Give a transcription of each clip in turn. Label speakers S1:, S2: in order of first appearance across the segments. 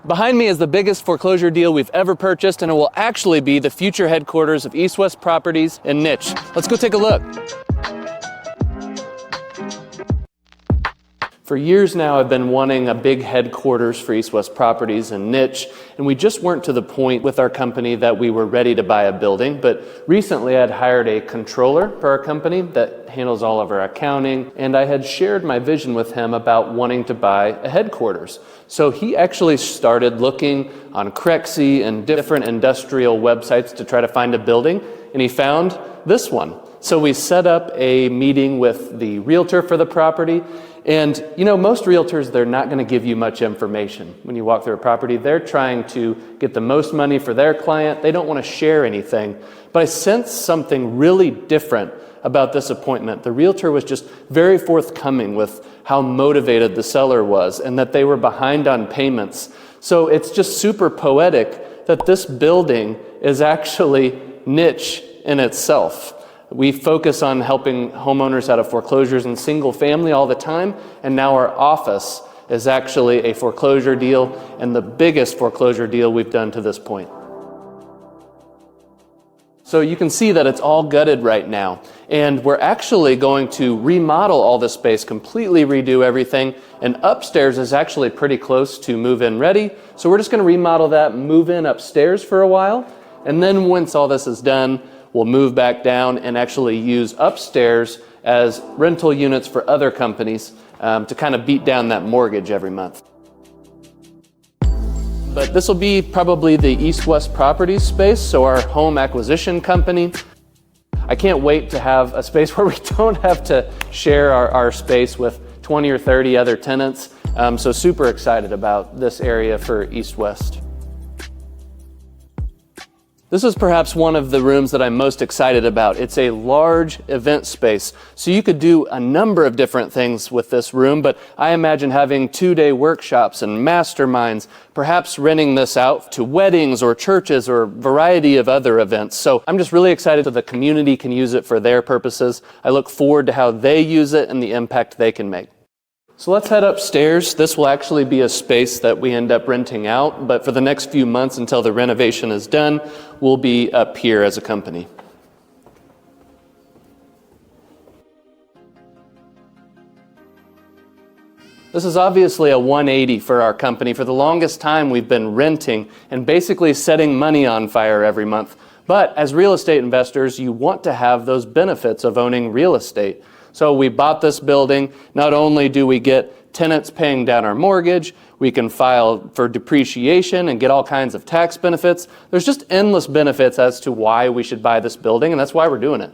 S1: Behind me is the biggest foreclosure deal we've ever purchased, and it will actually be the future headquarters of East West Properties in Niche. Let's go take a look. For years now, I've been wanting a big headquarters for East West Properties in Niche, and we just weren't to the point with our company that we were ready to buy a building. But recently, I'd hired a controller for our company that handles all of our accounting, and I had shared my vision with him about wanting to buy a headquarters. So he actually started looking on Crexy and different industrial websites to try to find a building, and he found this one. So we set up a meeting with the realtor for the property. And you know, most realtors, they're not going to give you much information. When you walk through a property, they're trying to get the most money for their client. They don't want to share anything. But I sensed something really different about this appointment. The realtor was just very forthcoming with how motivated the seller was and that they were behind on payments. So it's just super poetic that this building is actually niche in itself. We focus on helping homeowners out of foreclosures and single family all the time, and now our office is actually a foreclosure deal and the biggest foreclosure deal we've done to this point. So you can see that it's all gutted right now, and we're actually going to remodel all this space, completely redo everything, and upstairs is actually pretty close to move-in ready. So we're just going to remodel that, move in upstairs for a while, and then once all this is done, we'll move back down and actually use upstairs as rental units for other companies to kind of beat down that mortgage every month. But this will be probably the East West Properties space, so our home acquisition company. I can't wait to have a space where we don't have to share our space with 20 or 30 other tenants. So super excited about this area for East West. This is perhaps one of the rooms that I'm most excited about. It's a large event space, so you could do a number of different things with this room, but I imagine having 2-day workshops and masterminds, perhaps renting this out to weddings or churches or a variety of other events. So I'm just really excited that the community can use it for their purposes. I look forward to how they use it and the impact they can make. So let's head upstairs. This will actually be a space that we end up renting out, but for the next few months until the renovation is done, we'll be up here as a company. This is obviously a 180 for our company. For the longest time, we've been renting and basically setting money on fire every month. But as real estate investors, you want to have those benefits of owning real estate. So we bought this building. Not only do we get tenants paying down our mortgage, we can file for depreciation and get all kinds of tax benefits. There's just endless benefits as to why we should buy this building, and that's why we're doing it.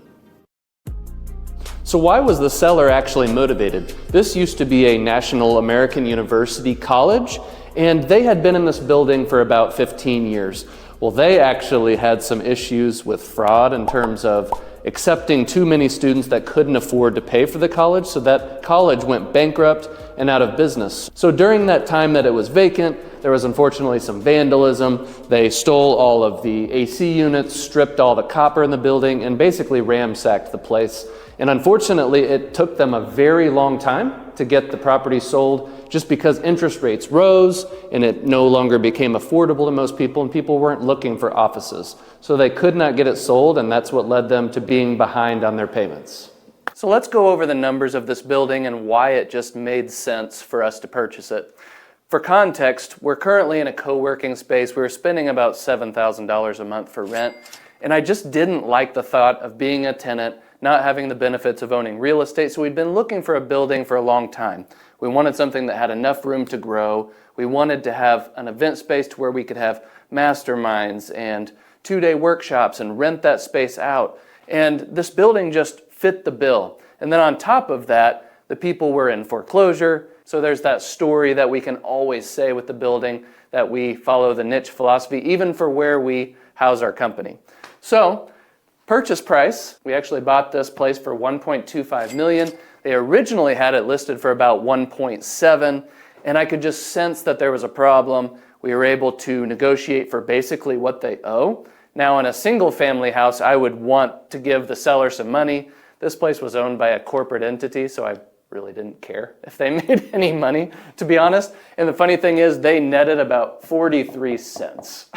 S1: So why was the seller actually motivated? This used to be a National American University college, and they had been in this building for about 15 years. Well, they actually had some issues with fraud in terms of accepting too many students that couldn't afford to pay for the college, so that college went bankrupt and out of business. So during that time that it was vacant, there was unfortunately some vandalism. They stole all of the AC units, stripped all the copper in the building, and basically ransacked the place. And unfortunately, it took them a very long time to get the property sold just because interest rates rose and it no longer became affordable to most people, and people weren't looking for offices. So they could not get it sold, and that's what led them to being behind on their payments. So let's go over the numbers of this building and why it just made sense for us to purchase it. For context, we're currently in a co-working space. We were spending about $7,000 a month for rent, and I just didn't like the thought of being a tenant, not having the benefits of owning real estate, so we'd been looking for a building for a long time. We wanted something that had enough room to grow. We wanted to have an event space to where we could have masterminds and 2-day workshops and rent that space out. And this building just fit the bill. And then on top of that, the people were in foreclosure. So there's that story that we can always say with the building that we follow the niche philosophy, even for where we house our company. So purchase price, we actually bought this place for $1.25 million. They originally had it listed for about $1.7, and I could just sense that there was a problem. We were able to negotiate for basically what they owe. Now, in a single family house, I would want to give the seller some money. This place was owned by a corporate entity, so I really didn't care if they made any money, to be honest. And the funny thing is they netted about 43 cents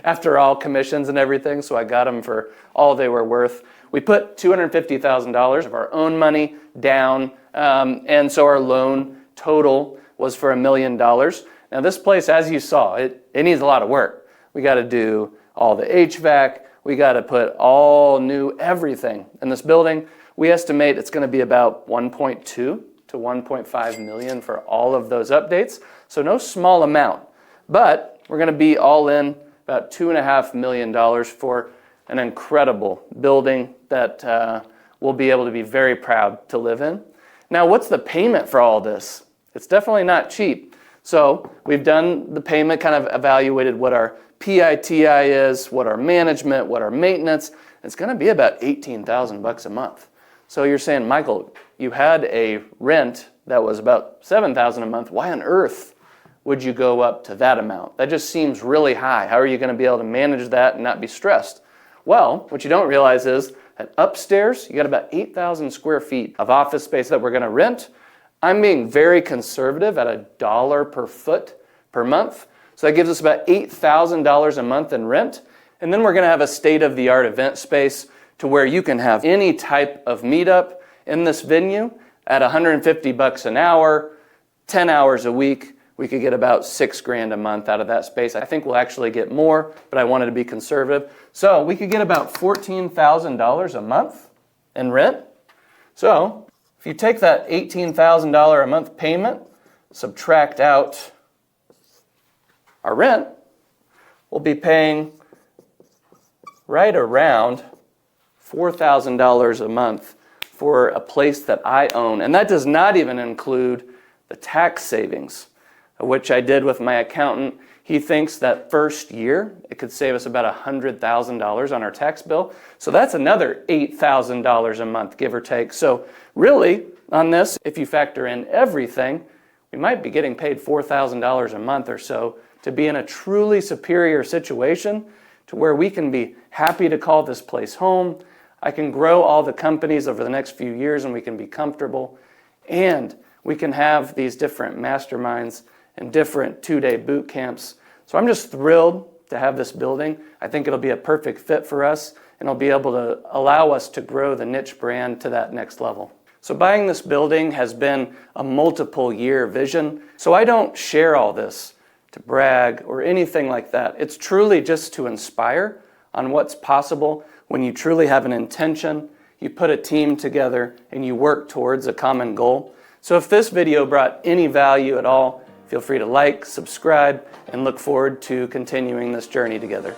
S1: after all commissions and everything, so I got them for all they were worth. We put $250,000 of our own money down, and so our loan total was for $1 million. Now this place, as you saw, it needs a lot of work. We got to do all the HVAC, we got to put all new everything in this building. We estimate it's going to be about 1.2 to 1.5 million for all of those updates, so no small amount. But we're going to be all in about $2.5 million for an incredible building that we'll be able to be very proud to live in. Now, what's the payment for all this? It's definitely not cheap. So we've done the payment, kind of evaluated what our PITI is, what our management, what our maintenance. It's going to be about $18,000 a month. So you're saying, Michael, you had a rent that was about $7,000 a month. Why on earth would you go up to that amount? That just seems really high. How are you going to be able to manage that and not be stressed? Well, what you don't realize is that upstairs, you got about 8,000 square feet of office space that we're going to rent. I'm being very conservative at $1 per foot per month. So that gives us about $8,000 a month in rent. And then we're going to have a state-of-the-art event space to where you can have any type of meetup in this venue at $150 an hour, 10 hours a week. We could get about $6,000 a month out of that space. I think we'll actually get more, but I wanted to be conservative. So we could get about $14,000 a month in rent. So if you take that $18,000 a month payment, subtract out our rent, we'll be paying right around $4,000 a month for a place that I own. And that does not even include the tax savings, which I did with my accountant. He thinks that first year it could save us about $100,000 on our tax bill. So that's another $8,000 a month, give or take. So really, on this, if you factor in everything, we might be getting paid $4,000 a month or so to be in a truly superior situation to where we can be happy to call this place home. I can grow all the companies over the next few years and we can be comfortable. And we can have these different masterminds and different 2-day boot camps. So I'm just thrilled to have this building. I think it'll be a perfect fit for us and it'll be able to allow us to grow the niche brand to that next level. So buying this building has been a multiple year vision. So I don't share all this to brag or anything like that. It's truly just to inspire on what's possible when you truly have an intention, you put a team together, and you work towards a common goal. So if this video brought any value at all, feel free to like, subscribe, and look forward to continuing this journey together.